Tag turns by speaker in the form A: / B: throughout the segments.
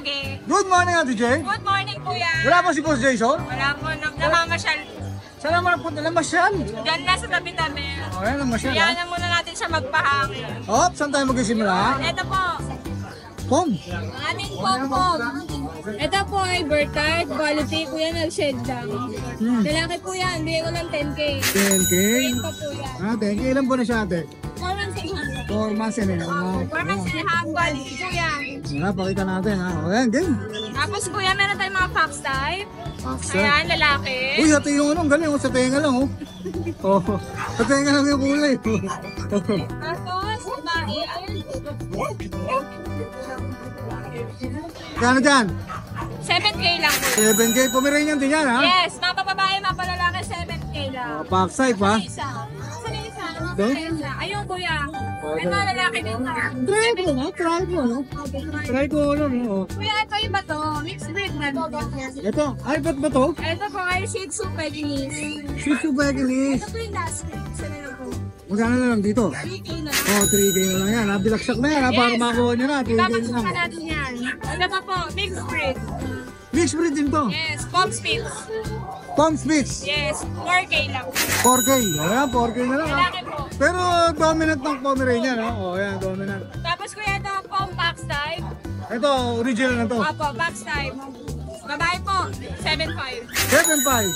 A: lagi.
B: Good morning, Ate Jane.
A: Good morning, kuya.
B: Wala pa si Boss Jason?
A: Wala po, namamasyal.
B: Saan naman ang punta? Masyal.
A: Diyan na sa tabi-tabi.
B: O, yan ang masyal, ha?
A: Iyanan muna natin siya magpahangin.
B: Hop, saan tayo magsisimula?
A: Ito po,
B: Pom.
A: ang ating pom-pom. Ito po ay bird card, quality po yan, nag-shed lang. Lalaki po yan, bigay ko ng 10K.
B: 10K.
A: Green pa po yan.
B: Ah, 10K. Ilan po na siya, ate?
A: 4 months and a half.
B: 4 months and a half.
A: 4 months and a half, quality po yan.
B: Pakita natin, ha? O, yan, game.
A: Tapos kuya, meron tayong mga fox type.
B: Paksa.
A: Ayan, lalaki.
B: Uy, ate yung ano, ang galing. Oh, sa tenga lang, oh. Oh, sa tenga lang yung kulay.
A: Tapos, babae.
B: Kano dyan?
A: 7K lang po.
B: 7K. Pomeranian din yan, ha?
A: Yes, mapapabae, mapalalaki, 7K lang.
B: Paksay pa.
A: Isa. Saan yung isa?
B: Ito?
A: Isa. Ayun, kuya. Ito, lalaki din.
B: Try ko, no? Try ko, no? Try ko, no? Oh.
A: Kuya, ito iba to. Mixed breed na.
B: Ito, ay, ba't ba to?
A: Ito po ay Shih Tzu Pekinese.
B: Shih Tzu Pekinese.
A: Ito po yung last breed. Saan na po?
B: Magkano na lang dito?
A: 3K na.
B: Oh, 3K na lang yan. Bilaksak na yan, ha? Para
A: Yes.
B: makuha nyo na. 3K
A: Tapos
B: na lang.
A: pa natin yan. Ano pa po? Mixed breed.
B: Mixed breed din to.
A: Yes, Pom Spitz.
B: Palm Spitz.
A: Yes, 4K lang.
B: 4K. Ayan, 4K na lang, ha?
A: Lalaki po.
B: Pero dominant ng Pomeranian, ha? Oh, ayan, dominant.
A: Tapos kuya, ito Pom Pax type.
B: Ito, original na to.
A: Apo, Pax type. Babae po, 7'5".
B: 7.5.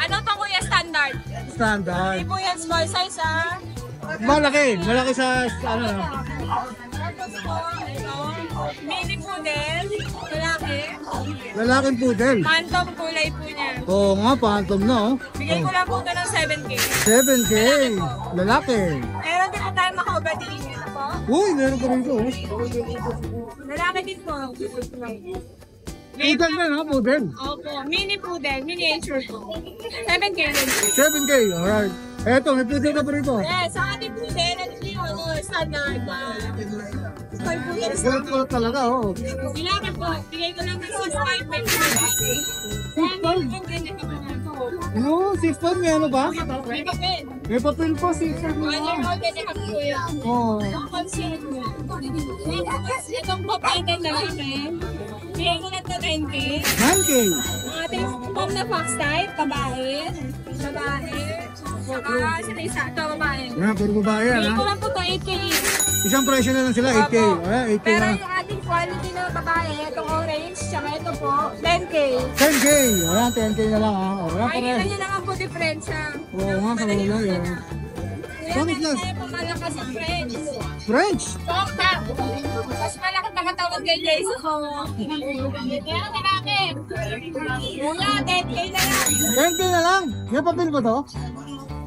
A: Ano to kuya, standard?
B: Standard.
A: Hindi po yan small size ah.
B: Malaki. Malaki sa, ano,
A: Tapos po, ito, mini poodle, lalaki.
B: lalaking poodle.
A: Phantom kulay po niya.
B: Oo nga, phantom na, oh.
A: Bigay ko lang po ito ng 7K.
B: 7K. Lalaki.
A: Meron din po tayo makaugali. Ito po.
B: Uy, meron pa rin to, oh.
A: Lalaki din po.
B: Poodle na, ha? Poodle.
A: Opo, mini poodle, miniature po. 7K din.
B: 7K, alright. Eto, may poodle na pa rin to.
A: Yes, sa ating poodle, ano din yun, standard. Toy poodle.
B: Gold ko talaga, oh.
A: Lalaki po, bigay ko lang ng 6'5", may pinagay.
B: 6'5", may ano ba?
A: May papel.
B: May papel pa, 6'5".
A: 1 year old and a half po yan.
B: Oh.
A: Ang conceal mo. Itong papaitan na lalaki. Bigay ko lang ito 10K.
B: 9K.
A: Ang ating pom na fox type, babae. Babae. Saka sila isa, ito babae.
B: Yan, puro babae yan,
A: Bigay
B: ha?
A: ko lang po ito 8K.
B: Isang presyo na lang sila, 8K.
A: Opo.
B: Ayan, 8K
A: Pero
B: na.
A: yung ating quality na babae, itong orange, saka ito po, 10K.
B: 10K. Ayan, 10K na lang, ha? O, ayan,
A: Makikita
B: pare.
A: nyo naman po diferensya.
B: Oo nga, kamalay, oh.
A: Kaya
B: Bakit
A: meron
B: yan?
A: tayo pumalakas ang French.
B: French.
A: Tokta. Mas malaki nakatawag kay Jason. Kaya lalaki. Wala, 10K na lang.
B: 10K na lang. May papel ba to?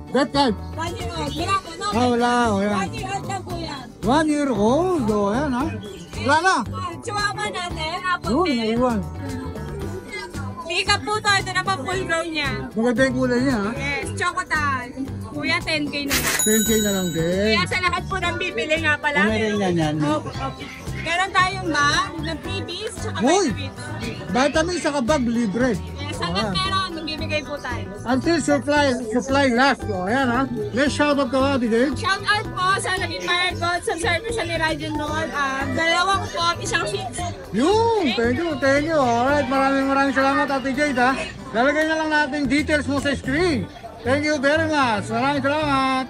B: Death card.
A: 1 year old. Wala ko, no?
B: Ah, wala. O, yan.
A: 1 year old lang po yan.
B: 1 year old. O, ayan, ha? Wala na.
A: Chihuahua natin, apple
B: Yun,
A: din.
B: naiwan.
A: Pick up po to. Ito na pa full grown niya.
B: Maganda yung kulay niya, ha?
A: Yes, chocotan. Kuya, 10K na lang.
B: 10K na lang din.
A: Kaya sa lahat po ng bibili nga pala.
B: Pomeranian yan.
A: Opo, opo. Meron tayong bag na freebies, tsaka
B: Hoy!
A: vitamins.
B: Vitamin sa kabag, libre.
A: Yes, hanggang meron, magbibigay po tayo.
B: Until supply last. O, ayan, ha? Let's shout out ka, Ate Jane.
A: Shout out po sa naging Fire God sa service siya ni Rajan Roll. Dalawang po at isang sheets.
B: Yun! Thank you, thank you. Alright, maraming salamat, Ate Jade, ha? Lalagay na lang natin details mo sa screen. Thank you very much. Maraming salamat.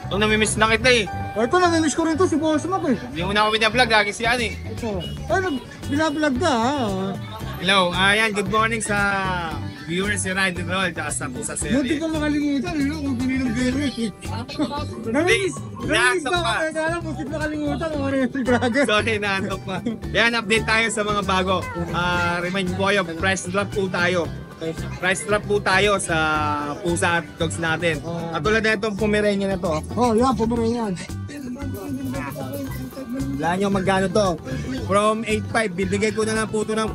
C: Ito, namimiss na kita eh.
B: O, ito, namimiss ko rin to si Boss Mac, eh.
C: Hindi mo na ako binablog, lagi si Ani.
B: Ito. Ay, binablog ka, ha?
C: Hello, ayan, good morning sa viewers ni Ride and Roll, tsaka sa Pusa
B: Munti
C: Series.
B: ka makalimutan, eh, no? Kung kaninong gamers, eh. Namimiss
C: Naantok
B: na
C: pa.
B: ako, kaya alam, munti nakalimutan kung ano yung vlogger.
C: Sorry, naantok pa. Ayan, update tayo sa mga bago. Remind po kayo, price drop po tayo. Price drop po tayo sa Pusa at Dogs natin. Katulad na itong Pomeranian na to.
B: Oh, yan, Pomeranian.
C: Wala nyo magkano to. From 8.5, bibigay ko na lang po ito ng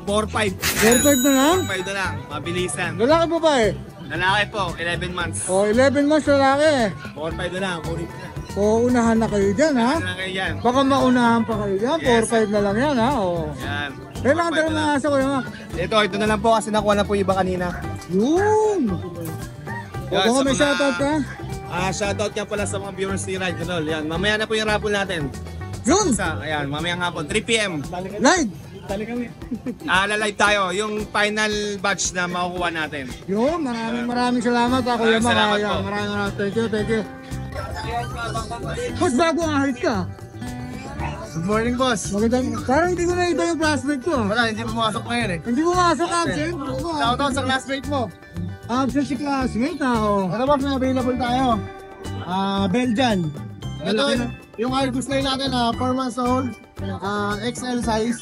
C: 4.5.
B: Perfect na lang.
C: 4.5 na lang, mabilisan.
B: Lalaki pa ba, eh?
C: Lalaki po, 11 months.
B: Oh, 11 months lalaki, eh.
C: 4.5 na lang, kunin ko na.
B: O, unahan na kayo dyan, ha?
C: Ano na kayo yan?
B: Baka maunahan pa kayo dyan.
C: Yes.
B: 4-5 na lang yan, ha? O.
C: Yan.
B: Kailangan
C: 4.5
B: tayo
C: na
B: ng
C: lang.
B: asa ko, Mac.
C: Ito na lang po kasi nakuha na po iba kanina.
B: Yun! O,
C: Yan,
B: baka
C: sa
B: may
C: mga-
B: shoutout ka?
C: Shoutout nga pala sa mga viewers ni Ride and Roll. Yan, mamaya na po yung raffle natin.
B: Yun!
C: Isa, ayan, mamayang hapon, 3 p.m.
B: Live!
C: Lalive tayo, yung final batch na makukuha natin.
B: Yun, maraming salamat Kuya
C: Maraming salamat
B: Makaya.
C: po.
B: Maraming thank you. Boss, bago ang ahit ka.
C: Good morning, boss.
B: Magandang, parang hindi ko nakita yung classmate ko.
C: Wala, hindi pumasok ngayon eh.
B: Hindi mo masok absent.
C: Shoutout sa classmate mo.
B: Absent si classmate ako.
C: Ano ba, may available tayo? Belgian. Ito, yung Argus line natin, 4 months old, XL size.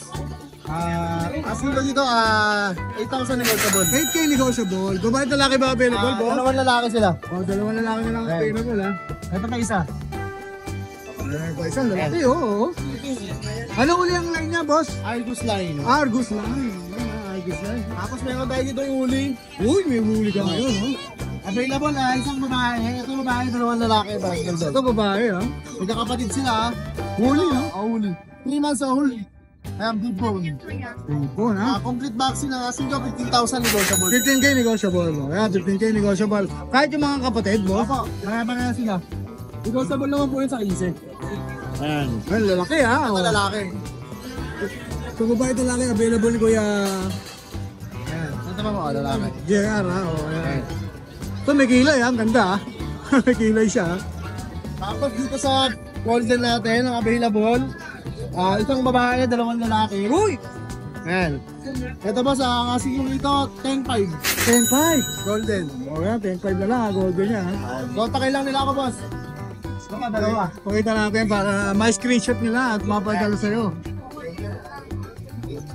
C: Asking ko dito, 8,000 negotiable.
B: 8K negotiable. Babae at lalaki ba available, boss?
C: Dalawang lalaki sila.
B: Dalawang lalaki na lang available, ha?
C: Ito pa isa.
B: Ba, isang lalaki, oo. Ano uli ang line niya, boss?
C: Argus line.
B: Argus line. Argus line.
C: Tapos meron tayo dito yung uli.
B: Uy, may huli ka ngayon, ha?
C: Available isang babae. Ito babae, dalawang lalaki.
B: Ito babae, ha?
C: Magkakapatid sila.
B: Huli, ha?
C: Huli. 3 months old. Ayan, big bone.
B: Bone, ha?
C: Complete vaccine na asking ko 15,000 negotiable.
B: 15K negotiable, mo. Ayan, 15K negotiable. Kahit yung mga kapatid, boss?
C: Opo, marami na sila. Negotiable naman po yun sa 15. Ayan.
B: Ay, lalaki, ha?
C: Ito
B: Oh.
C: lalaki.
B: Kung babae ito lalaki, available ni Kuya
C: Ayan. Ito pa mo, lalaki.
B: JR, ha? Oh, ayan. Ito may kilay, ha? Ang ganda, ha? May kilay siya, ha?
C: Tapos dito sa golden natin, ang available, isang babae, dalawang lalaki.
B: Uy!
C: Ayan. Ito ba sa asking ko dito, 10,500.
B: 10.5.
C: Golden.
B: O yan, 10.5 na lang, ha? Golden niya, ha?
C: Kontakin lang nila ako, boss. Dalawa.
B: Pakita natin para ma-screenshot nila at mapadala sa'yo.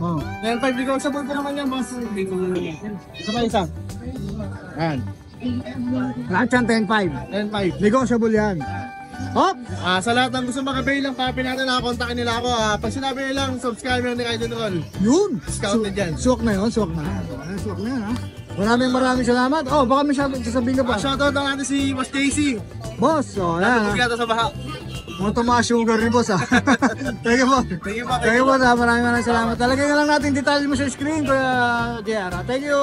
B: Oh.
C: 10,500 negotiable pa naman yan, boss. Ito pa isa. Ayan.
B: Lahat yan 10.5.
C: 10,500.
B: Negotiable yan. Hop!
C: Sa lahat ng gusto makabail ng papi natin, kontakin nila ako. Pag sinabi nilang subscriber ni Kaidon Roll,
B: Yun!
C: discounted yan.
B: Suwak na yun, suwak na. Ayan, suwak na yan, ha? Maraming salamat. Oh, baka may sasabihin ka pa.
C: Shoutout lang natin si Boss JC.
B: Boss, oh, yan, ha?
C: Bugata sa baha.
B: Mga tumaas sugar ni boss, ha? Thank you, boss.
C: Thank you po.
B: Thank you, boss, ha? Maraming salamat. Talagay na lang natin detalye mo sa screen, Kuya JR, ha? Thank you.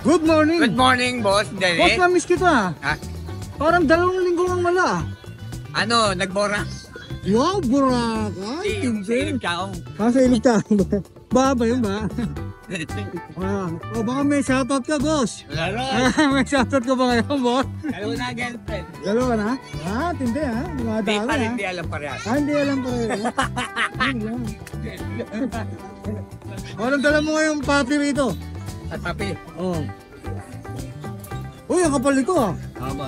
B: Good morning.
D: Good morning, boss.
B: Boss,
D: Dere.
B: mamiss kita.
D: Ha?
B: Parang 2 linggo nang wala.
D: Ano, nagbora?
B: Wow, Boracay.
D: Silip kaong.
B: Sa ilog ka. Ba yun ba? Baka may shoutout ka, boss.
D: Laro.
B: May shoutout ka ba ngayon, boss?
D: Dalawa na girlfriend.
B: Dalawa na? Tindi, ha? Mga
D: Hindi
B: dami,
D: pa rin,
B: ha?
D: hindi alam parehas.
B: Hindi alam pa rin. Anong dala mo ngayon, papi rito?
D: At papi.
B: Oh. Uy, ang kapal nito, ha?
D: Tama.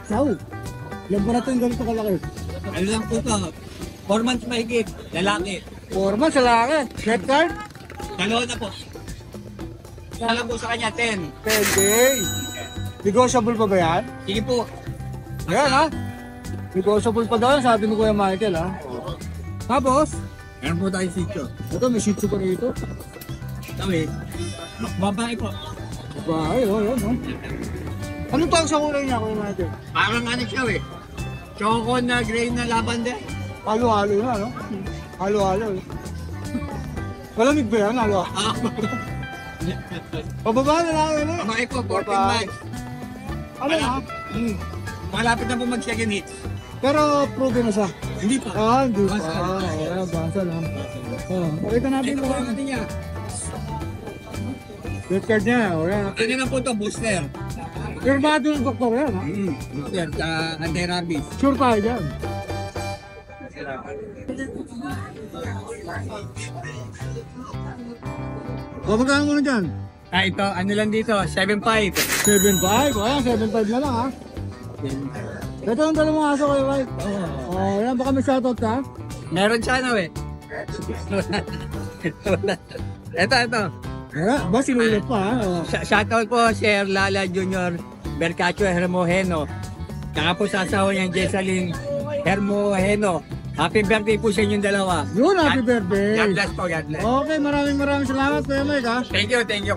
B: Ciao. Ilan pa natin ganito kalaki?
D: Ano lang po to? 4 months mahigit. Lalaki.
B: Forma sa laki. Credit card?
D: Dalawa na po. Alam po sa kanya, 10.
B: Pwede. Negotiable pa ba yan?
D: Sige po.
B: Yan, ha? Negotiable pa daw yan, sabi ni Kuya Michael, ha? Tapos,
D: Meron po tayo sityo.
B: ito, may shih tzu pa rito.
D: Kami. Babae po.
B: Bahay, oh, yan, oh. Anong tawag sa kulay niya, Kuya Michael?
D: Parang ano siya eh. Choco na gray na lavender.
B: Halo-halo na, no? Halo-halo. Malamig ba yan, halo? Pababa na lang, ano?
D: Babae po, 14
B: Babae.
D: months.
B: Ano na?
D: Malapit na po mag-second hit.
B: Pero proven na siya.
D: Hindi pa.
B: Hindi pa.
D: Basta.
B: Basa lang. Pakita natin
D: Ito
B: ito.
D: po natin niya.
B: Credit card niya, o yan.
D: Ano na po to, booster.
B: Firmado ng doktor yan, ha?
D: Booster sa anti-rabies.
B: Sure tayo dyan. Magkano mo na dyan?
D: Ito, ano lang dito, 7.5.
B: 7.5. O yan, 7.5 na lang, ha? Ito ang dalawang aso kayo, right? Oh, yan, baka may shoutout ka?
D: Meron siya ano eh. ito.
B: Ba, sinulat pa, ha? Oh.
D: Shoutout po, Sir Lala Junior Bercacho Hermojeno. Saka po sa asawa niyang Jessalyn Hermojeno. Happy birthday po sa inyong dalawa.
B: Yun, happy birthday.
D: God bless po, God bless.
B: Okay, maraming salamat, Kuya Mike, ha?
D: Thank you.
B: Thank you.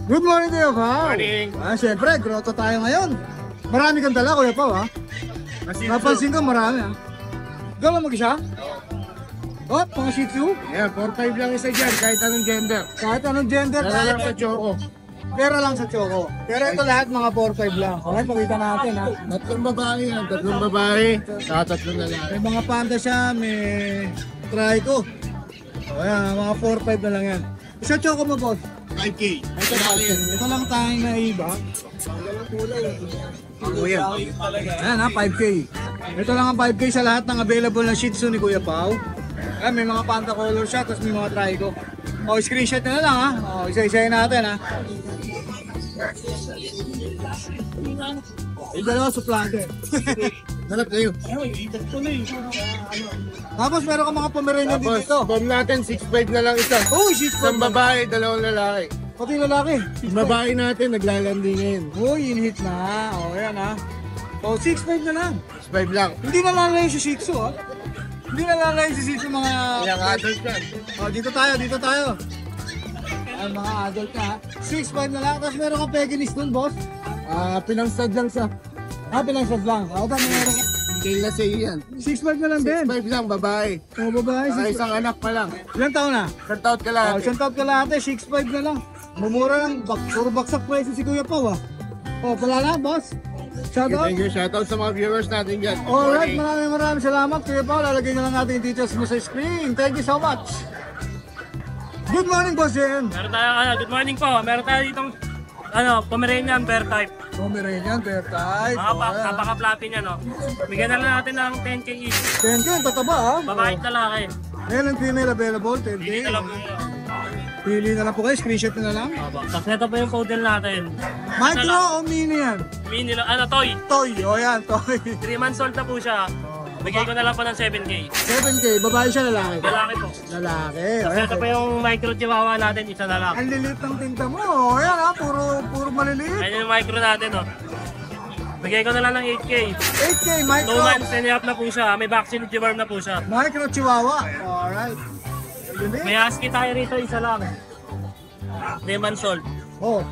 B: Good morning to you, pa.
C: Morning.
B: Siyempre, grotto tayo ngayon. Marami kang dala, Kuya Pao, ha? Napansin ko marami, ha? Ikaw lang mag-isa? Oh, mga Shih Tzu?
C: Yeah, 4-5 lang isa dyan, kahit anong gender.
B: Kahit anong gender,
C: Dala lang sa Choco.
B: Pera lang sa Choco. Pero ito lahat mga 4-5 lang. Okay, pakita natin ha.
E: Tatlong babae yan, tatlong babae, saka tatlong lalaki.
B: May mga panda siya, may trico. O yan, mga 4-5 na lang yan. Sa Choco mo, boss.
E: 5K.
B: Ito lang tayong naiba. Ayan ha, 5K. Ito lang ang 5K sa lahat ng available na Shih Tzu ni Kuya Pao. Ayan, may mga panda color siya, tapos may mga trico. O, screenshot na lang ha. O, isa-isayin natin ha. Yung dalawa suplante.
E: Hanap kayo.
B: Tapos meron ka mga Pomeranian din
E: Tapos,
B: dito.
E: bomb natin, 6'5 na lang isa.
B: Oh, Shih Tzu.
E: Isang babae, dalawang lalaki.
B: Pati lalaki.
E: Yung babae natin, naglalandi ngayon.
B: Uy, in-hit na. O, yan ha. O, 6'5 na lang.
E: 6'5 lang.
B: Hindi na lalayo si Shih Tzu ha. Hindi na lalayo si Shih Tzu mga...
E: Ilang adult yan.
B: O, dito tayo, dito tayo. Ay, mga adult na ha. 6'5 na lang. Tapos meron ka Pekinese dun, boss.
E: Pinangsad lang sa
B: Pinangsad lang. O, tama meron ka.
E: Kay Lasey yan.
B: 6'5 na lang din.
E: 6'5 lang, babae.
B: O, babae.
E: Saka
B: 6'5.
E: isang anak pa lang.
B: Ilang taon na?
E: Isang taon ka lang.
B: O, isang taon ka lahat eh. 6'5 na lang. Mumura lang. Puro baksak presyo si Kuya Pao ha. O, pala na, boss. Shout out.
E: Thank you. Shoutout sa mga viewers natin dyan.
B: Alright, maraming salamat Kuya Pao. Lalagay na lang natin yung details mo sa screen. Thank you so much. Good morning, Boss Jen.
F: Meron tayo, good morning po. Meron tayo ditong, Pomeranian bear type.
B: Pomeranian, bear type.
F: Napaka-fluffy niya, no? Bigyan na lang natin ng 10K each.
B: 10K, tataba ha.
F: Babae at lalaki.
B: Male and female available, 10K.
F: Hindi na lang po.
B: Pili na lang po kayo, screenshot na lang.
F: Tapos ito po yung poodle natin.
B: Micro o mini yan?
F: Mini lang, toy.
B: Toy, o yan, toy.
F: 3 months old na po siya. Bigay ko na lang po ng 7K.
B: 7K, babae siya, lalaki.
F: Lalaki po.
B: Lalaki, o
F: Tapos
B: yan.
F: ito po yung micro chihuahua natin, isa na lang.
B: Ang lilit ng tinta mo, o yan ha, puro maliliit.
F: Ayan yung micro natin, no? Bigay ko na lang ng 8K.
B: 8K,
F: 2
B: micro.
F: months and a half na po siya. May vaccine deworm na po siya.
B: Micro chihuahua. Alright. Lilit.
F: May husky tayo rito, isa lang. 3 months old.
B: Oh,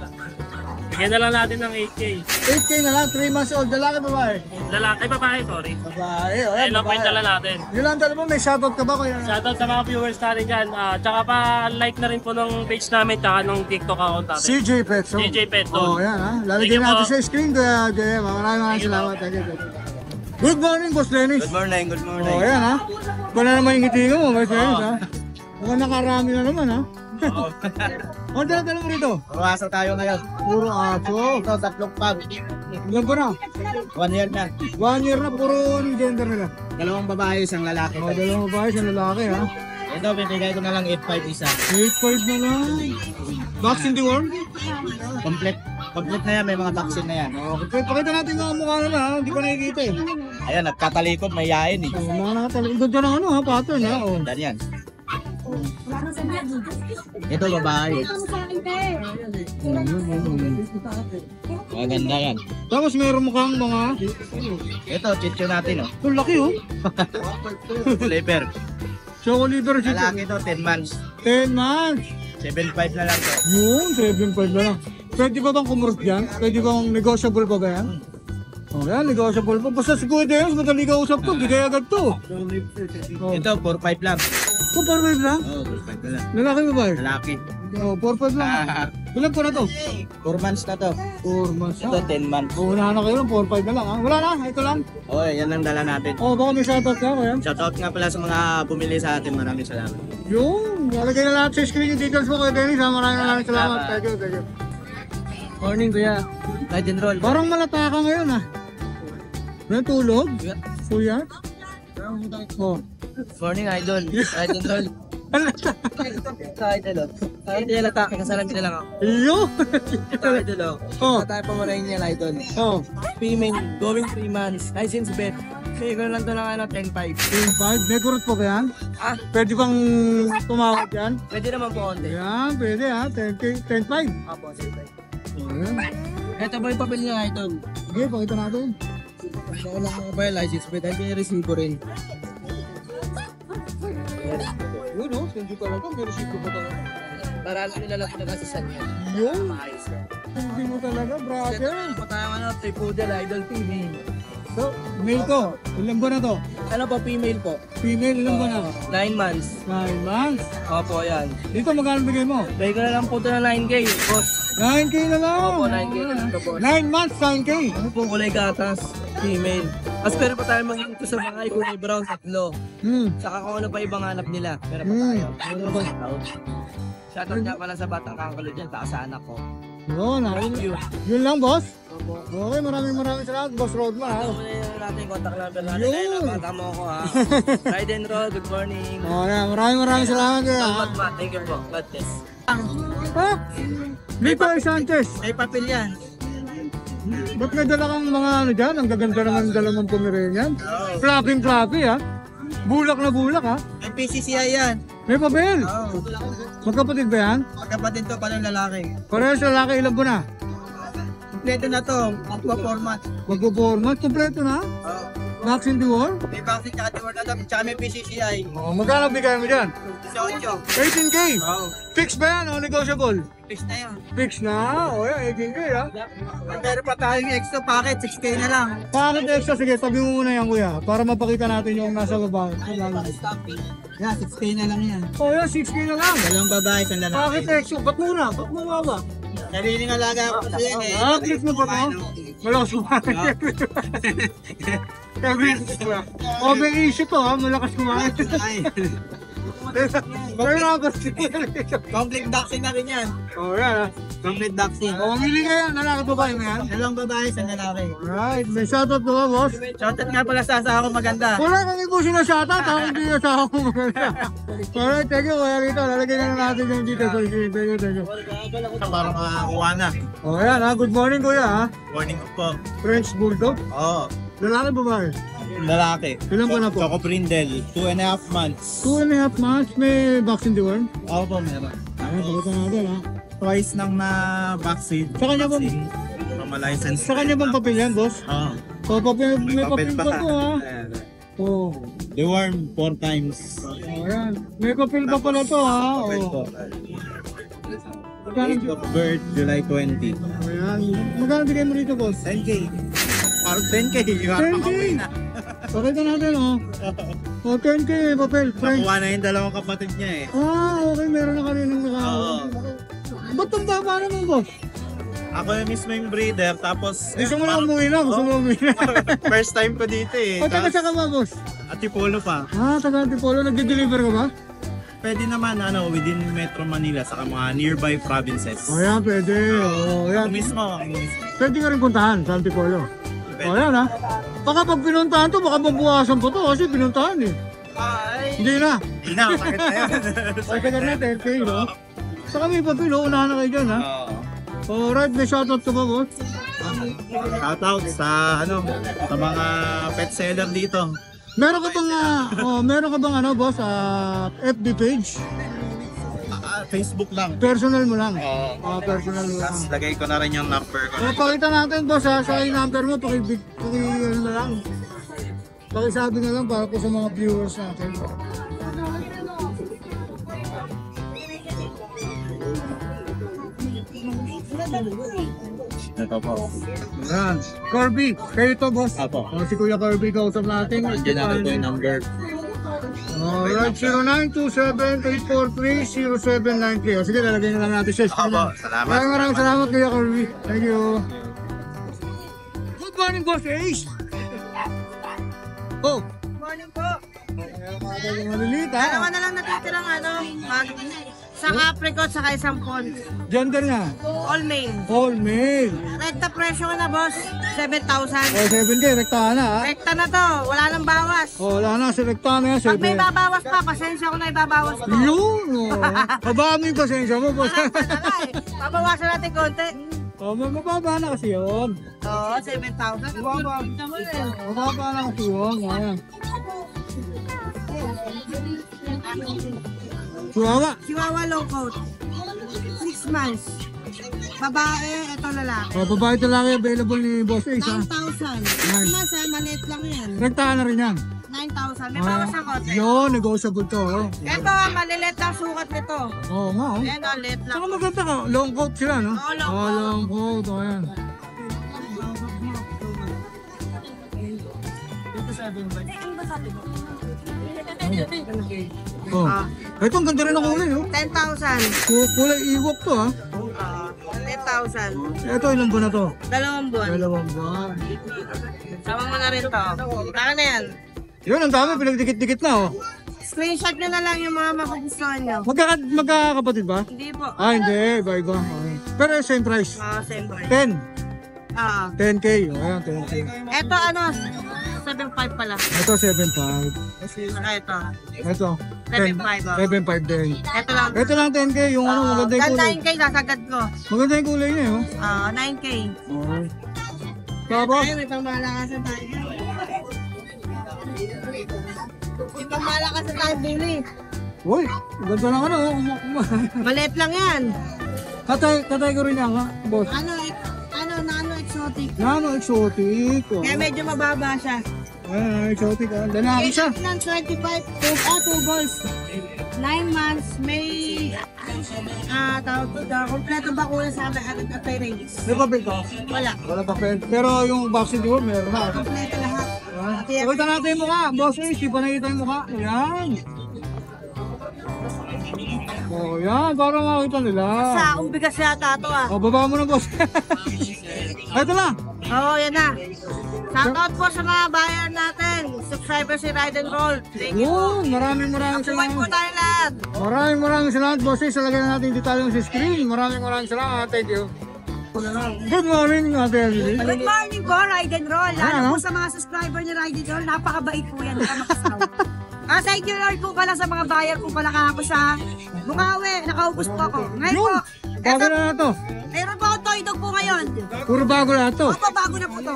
F: Bigyan na lang natin ng 8K.
B: 8K na lang, 3 months old, lalaki babae.
F: Lalaki, ay babae, sorry.
B: Babae, o yan,
F: Ayun lang po yung dala
B: babae.
F: natin.
B: Yun lang dala mo, may shoutout ka ba kuya?
F: Shoutout sa mga viewers natin dyan. Tsaka pa like na rin po ng page namin tsaka ng TikTok account natin.
B: CJ Petso.
F: CJ Petso.
B: Oh, yan ha.
F: Thank
B: Lalagyan
F: you
B: natin
F: po.
B: sa screen kuya JM. Maraming salamat. Thank you. Good morning, Boss Dennis.
D: Good morning, good morning.
B: Oh, yan ha. Ito na naman yung ngiti mo, Boss Dennis ha. Mukhang nakarami na naman ha. Ano dala mo rito?
E: Pumasa tayo ngayon.
B: Puro aso.
E: Ito, tatlong pag.
B: Ilan pa na?
E: 1 year na.
B: 1 year na, puro yung gender nila.
E: Dalawang babae, isang lalaki.
B: Oh, dalawang babae, isang lalaki ha.
E: Ito, bibigay ko na lang 8.5 isa.
B: 8.5 na lang. Vaccine deworm?
E: Complete na yan, may mga vaccine na yan.
B: Okay, pakita natin yung mukha nila ha. Hindi pa nakikita eh.
E: Ayan, nagkatalikod, may yain eh.
B: Oh, mga nakatalikod. Ganda ng ano ha, pattern ha. Oh.
E: Dan yan. Ito, babae. Maganda yan.
B: Tapos meron mukhang mga...
E: Ito, chicho natin, oh.
B: Ito laki oh.
E: Flavor.
B: Choco liver chicken.
E: Lalaki to, 10 months.
B: 10 months.
E: 7.5 na lang to.
B: Yun, 7.5 na lang. Pwede ba bang kumurot yan? Pwede bang negotiable pa ba yan? Oh, yan, negotiable pa. Basta si Kuya Dennis, madali ka usap to. Bigay agad to. Oh.
E: Ito, 4.5 lang.
B: Oh, 4.5 lang?
E: Oh, 4.5 na lang.
B: Lalaki ba ba?
E: Lalaki.
B: Oh, 4.5 lang. Ilan po na to?
E: 4 months na to.
B: 4 months
E: Ito,
B: na.
E: 10 months.
B: Oh, unahan na kayo ng 4.5 na lang ha. Wala na, ito lang.
E: Oh, yan ang dala natin.
B: Oh, baka may shoutout ka kuya.
E: Shoutout nga pala sa mga bumili sa atin. Maraming salamat.
B: Yung, lalagay na lahat sa screen yung details mo Kuya Dennis ha. Maraming salamat. Thank you, thank you.
E: Morning, kuya. Ride and roll.
B: Parang malata ka ngayon ha. Natulog? Kuya? Oh.
E: Morning, idol. Ride and roll. Sa idol, oh. Sa idol, atake. Kasalan din lang ako.
B: Iyo!
E: Ito, idol, oh.
B: Oh.
E: Tayo pa mo rin niya, idol.
B: Oh.
E: Female, going 3 months. License bet. Kaya ko lang to ng 10.5.
B: 5. May kurot pa ba yan?
E: Ah,
B: Pwede bang tumawag yan?
E: pwede naman po konti.
B: Yan, pwede ha. 10K, 10.5.
E: Apo, sige.
B: Oh, yan.
E: Ito ba yung papel niya, idol?
B: Sige, pakita natin.
E: Ito lang mga ba yung license bet. Ay, may resibo rin.
B: Yun oh, hindi talaga. May resibo pa talaga.
E: Para alam nila lang kung nagkasisan niya.
B: Yun,
E: Maayos.
B: hindi mo talaga, brother.
E: Ito tayo ano, Tripoodle, idol female.
B: So, male to. Ilan ba na to?
E: Ano po, female po?
B: Female, ilan ba na?
E: 9 months.
B: 9 months.
E: Opo, yan.
B: Dito magkano bigay mo?
E: Bigay ko na lang po ito na 9K, boss.
B: 9K na lang.
E: Opo, 9K na lang po.
B: 9 months, 9K.
E: Ano po kulay gatas? Female. As pero pa tayo maging sa mga kulay brown, 3. Saka kung ano pa ibang hanap nila. Pero pa tayo. Shoutout nga pala sa batang kangkulo dyan, taka sa anak ko.
B: Yun,
E: Thank you.
B: yun lang, boss.
E: Opo.
B: Okay, maraming salamat, boss Rodman. Ha?
E: Ano muna yung natin contact number natin.
B: Yun.
E: Ayun, bata mo ako ha. Ride and roll, good morning.
B: Oh, yeah, maraming salamat. Kuya, ha?
E: Salamat ma, thank you po. God bless.
B: Ha? Nico Sanchez.
E: May papel yan.
B: Ba't may dala kang mga ano dyan? Ang gaganda naman ng dala mong Pomeranian. Flappy, ha? Bulak na bulak, ha?
E: May PCCI yan.
B: May papel.
E: Oo.
B: Magkapatid ba yan?
E: Magkapatid to pa ng lalaki.
B: Parehas sa lalaki, ilan po na?
E: Kompleto na to, aqua format.
B: Magpo-format, kompleto na?
E: Oo.
B: Vaccine Dior?
E: May vaccine tsaka tiword na to, tsaka may PCCI.
B: Oh, magkano bigay mo dyan?
E: 18.
B: 18K.
E: Oo.
B: Fix ba yan o negotiable?
E: Fix na yun.
B: Fix na. O yan, 18K, ha?
E: Meron pa tayong extra packet, 6K na lang.
B: Bakit extra? Sige, tabi mo muna yan, kuya. Para mapakita natin yung nasa baba.
E: Yeah, 6K na lang yan.
B: Oh, yan, 6K na lang.
E: Dalawang babae, isang lalaki.
B: Bakit extra? Ba't muna? Ba't muna ba?
E: Nariling alaga ako kasi yan eh.
B: Ah, click mo ba ito? Malakas kumain. Obeng issue to, ha? Malakas kumain. Pero nakapasok.
E: Complete vaccine na rin yan.
B: Oh, yan, ha?
E: Complete vaccine.
B: Oh, mamili ka yan. Lalaki ba mo yan?
E: Dalawang babae, isang lalaki.
B: Alright, may shoutout ko ba, boss?
E: Shoutout nga pala sa asawa ko maganda.
B: Wala kang ibo sinashoutout, ha? Hindi yung asawa ko maganda. Alright, thank you, kuya Rito. Lalagay na natin yung dito. Thank you.
C: Para makakuha na.
B: Oh, yan, ha? Good morning, kuya, ha?
C: Morning po.
B: French Bulldog.
C: Oo.
B: Lalaki ba ba?
C: Lalaki.
B: Ilan ba na po?
C: Choco Brindle, 2.5 months.
B: 2.5 months, may vaccine deworm.
C: Oo po, meron.
B: Ay, pagkita natin, ha?
C: Twice nang na vaccine.
B: Sa kanya ba?
C: From a license.
B: Sa kanya bang papel yan, boss?
C: Oo.
B: Oh, papel, may papel pa to, ha?
C: Ayan.
B: Oh,
C: Deworm 4 times.
B: oh, yan. May papel pa pala to, ha? Oh. Magkano?
C: Date of birth, July 20.
B: Ayan. Magkano bigay mo rito, boss?
C: 10K. Parang 10K.
B: 10K! Pakita natin, oh. Oh, 10K, papel, French.
C: Nakuha na yung dalawang kapatid niya eh.
B: Ah, okay, meron na kaninang nakakuha.
C: Oo.
B: Ba't ang baba naman, boss?
C: Ako yung mismo yung breeder, tapos...
B: Gusto mo na umuwi na, gusto mo umuwi na.
C: First time ko dito eh.
B: O, taga sa ka ba, boss?
C: Atipolo pa.
B: Ah, taga Antipolo, nagde-deliver ka ba?
C: Pwede naman within Metro Manila sa mga nearby provinces.
B: O, yan, pwede. O, yan.
C: Ako mismo.
B: Pwede ka rin puntahan sa Antipolo. O, yan, ha. Baka pag pinuntahan to, baka mabuwasan po to kasi pinuntahan eh. Hindi na.
C: Hindi na, sakit na yun.
B: O, taga na, 10K, no? Saka may papilo, unahan na kayo dyan, ha? Alright, may shoutout ka ba, boss?
C: Shoutout sa sa mga pet seller dito.
B: Meron ka bang, meron ka bang boss, FB page?
C: Facebook lang.
B: Personal mo lang? Personal mo lang.
C: Tapos lagay ko na rin yung number ko.
B: Pakita natin, boss, ha? Sa yung number mo, ano na lang. Pakisabi na lang para po sa mga viewers natin.
C: Ito po.
B: Yan. Kirby, kayo to, boss.
C: Apo.
B: Si Kuya Kirby, kausap natin.
C: Diyan na ito yung number.
B: Alright, 0927-843-0793. Sige, lalagay na lang natin siya.
C: Apo, salamat.
B: Maraming salamat, Kuya Kirby. Thank you. Good morning, Boss Ace. Oh.
E: Morning po.
B: Maliliit, ha?
G: Dalawa na lang natitirang isang apricot saka isang pond.
B: Gender niya.
G: All male.
B: All male.
G: Rekta presyo ko na boss, 7,000.
B: Oh, 7K, rektahan na, ha?
G: Rekta na to, wala nang bawas.
B: Oh, wala na, selektahan na yan,
G: Pag may
B: 7.
G: babawas pa, pasensya ko na ibabawas ko.
B: Yun, oh. Habaan mo yung pasensya mo, boss.
G: Wala eh. Babawasan natin konti.
B: Oh, mababa na kasi yun.
G: Oo, 7,000.
B: Mababa na kasi yun. Ayan. Chihuahua.
G: Chihuahua long coat. 6 months. Babae, ito lalaki.
B: Oh, babae talaga available ni Boss Ace, ha?
G: 9,000. 6 months maliit lang yan.
B: Rektahan na rin yan.
G: 9,000. May bawas na konti.
B: Yun, negotiable to, oh.
G: Ito, malilit ang sukat nito.
B: Oo nga, oh.
G: Ayan, liit lang.
B: Saka maganda ka, long coat sila, no?
G: Oo, long
B: Oh, long coat, oh, yan. Oh. Ito, ang ganda rin ang kulay, oh.
G: 10,000.
B: Kulay iwok to, ha?
G: Ito, 2,000.
B: Ito, ilang buwan na to?
G: 2 buwan.
B: 2 buwan.
G: Sama mo na rin to. Saka na yan.
B: Yun, ang dami, pinagdikit-dikit na, oh.
G: Screenshot nyo na lang yung mga makugustuhan nyo.
B: Magkakapatid ba?
G: Hindi po.
B: Hindi, iba-iba. Okay. Pero same price.
G: Same price.
B: 10. 10K.
G: 10K.
B: Ayan, 10K.
G: Ito 7.5 pala.
B: Ito, 7.5.
G: Saka ito.
B: Ito.
G: 7.5, oh.
B: 7.5 din.
G: Ito lang.
B: Ito lang 10K, yung maganda yung
G: Ganda
B: kulay.
G: 9K, nasagad ko.
B: Maganda yung kulay niya, oh.
G: 9K.
B: Okay. Tapos,
G: Ay, may pangmalakasan tayo. May pangmalakasan tayo, Billy.
B: uy, ganda lang ano, oh.
G: Maliit lang yan.
B: Katay ko rin yan, ha, boss.
G: Nano exotic.
B: Nano exotic. Oh.
G: Kaya medyo mababa siya.
B: Nano exotic, ah. Lalaki siya.
G: Ng 2 balls. 9 months, may kompletong bakuna sa amin at anti-rabies.
B: May papel ka?
G: Wala.
B: Wala papel. Pero yung vaccine ko, meron na.
G: Kompleto lahat.
B: Pakita natin yung mukha. Boss, di pa nakita yung mukha. Ayan. Oh, yan. Para makita nila.
G: Sa umbigas yata ito ah.
B: Oh, baba mo na, boss. Ito na.
G: Oo, yan na. Shoutout po sa mga buyer natin. Subscriber si Ride and Roll. Thank you.
B: Yun, maraming
G: Apuin po
B: salamat.
G: tayo lahat.
B: Maraming salamat, boss. Salagyan na natin yung detalye sa screen. Maraming salamat. Thank you. Good morning, Ate Emily.
G: Good morning po, Ride and Roll. Lalo
B: Ano?
G: po sa mga subscriber ni Ride and Roll, napakabait po yan. Thank you Lord po pala sa mga buyer po pala ako sa Bukawi. Nakaubos po ako. Ngayon po,
B: Bago na to.
G: meron po ako toy dog po ngayon.
B: Puro bago na to.
G: Opo, bago na po to.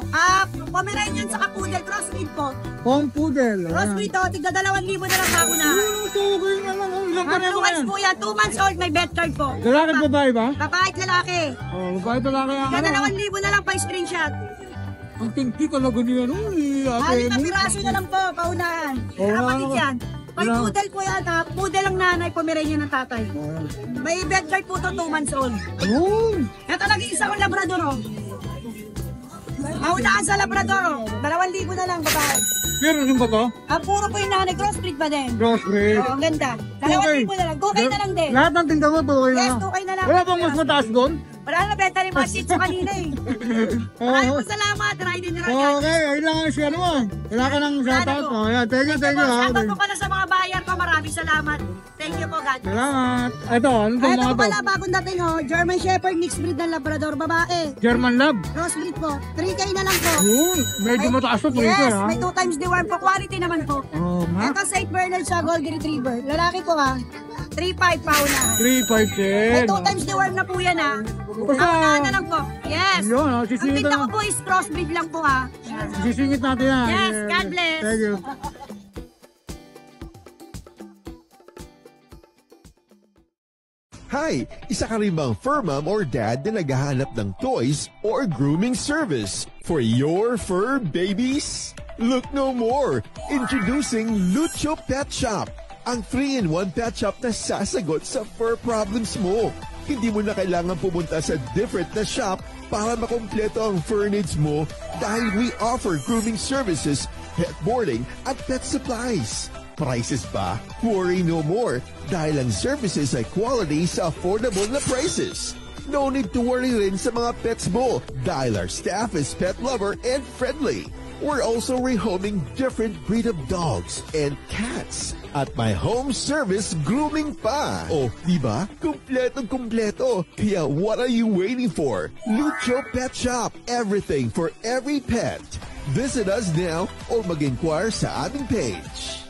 G: Pomeranian sa Poodle, crossbreed po.
B: Home poodle.
G: Crossbreed to, tigda 2,000 na lang bago na.
B: Okay na lang. Ilang pa
G: 2 months po yan, 2 months old, may bed card po.
B: Lalaki at babae ba?
G: Babae at lalaki.
B: Oh, babae ito lang kaya.
G: Tigda 2,000 na lang pa screenshot.
B: Ang tingki talaga niya. Ate
G: 6 na
B: Emily.
G: piraso na lang po, paunahan.
B: Oo,
G: Kapatid
B: ano?
G: yan. Pag
B: Wala.
G: poodle po yan, poodle ang nanay, Pomeranian ng tatay. May bed card po to, 2 months old.
B: Yun.
G: Ito nag-iisa kong Labrador, oh. Maunahan sa Labrador, oh. 2,000 na lang, babae.
B: Pero yung ba to?
G: Ang puro po yung nanay, crossbreed pa din.
B: Crossbreed.
G: Oh, ang ganda. 2,000 na lang, 2K na lang din.
B: Lahat ng tinda mo, 2K na
G: Yes,
B: lang.
G: 2K na lang.
B: Wala bang mas mataas doon?
G: Wala na benta rin mga shih tzu kanina eh. Maraming po salamat, Ride and Roll.
B: Okay, ayun lang ang share mo. Wala ka ng shoutout. Oh, yeah. Thank you, thank you. ha.
G: Shoutout po pala sa mga buyer ko, maraming salamat. Thank you po, God.
B: Salamat. Ito, ano itong
G: Ito
B: mga
G: po
B: to?
G: pala, bagong dating oh, German Shepherd mixed breed ng Labrador, babae.
B: German Lab.
G: Crossbreed po, 3K na lang po.
B: Yun, medyo mataas to, 3K
G: Yes,
B: ha.
G: may 2 times deworm po, quality naman po.
B: Oh, ma.
G: Ito St. Bernard siya, Golden Retriever. Lalaki po ha, 3.5 pa una.
B: 3.5
G: May
B: din.
G: 2 times deworm na po yan ha.
B: Basta,
G: Paunahan na lang po. Yes.
B: yun,
G: Ang
B: sisingit
G: tinda
B: na.
G: ko po is crossbreed lang po ha.
B: Sisingit natin yan.
G: Yes, God bless.
B: Thank you.
H: Hi! Isa ka rin bang fur mom or dad na naghahanap ng toys or grooming service for your fur babies? Look no more! Introducing Lucho Pet Shop, ang 3-in-1 pet shop na sasagot sa fur problems mo. Hindi mo na kailangan pumunta sa different na shop para makompleto ang fur needs mo dahil we offer grooming services, pet boarding, at pet supplies. Prices ba? Worry no more dahil ang services ay quality sa affordable na prices. No need to worry rin sa mga pets mo dahil our staff is pet lover and friendly. We're also rehoming different breed of dogs and cats at my home service grooming pa. Oh, diba? Kumpletong-kumpleto. Kaya what are you waiting for? Lucho Pet Shop. Everything for every pet. Visit us now or mag-inquire sa aming page.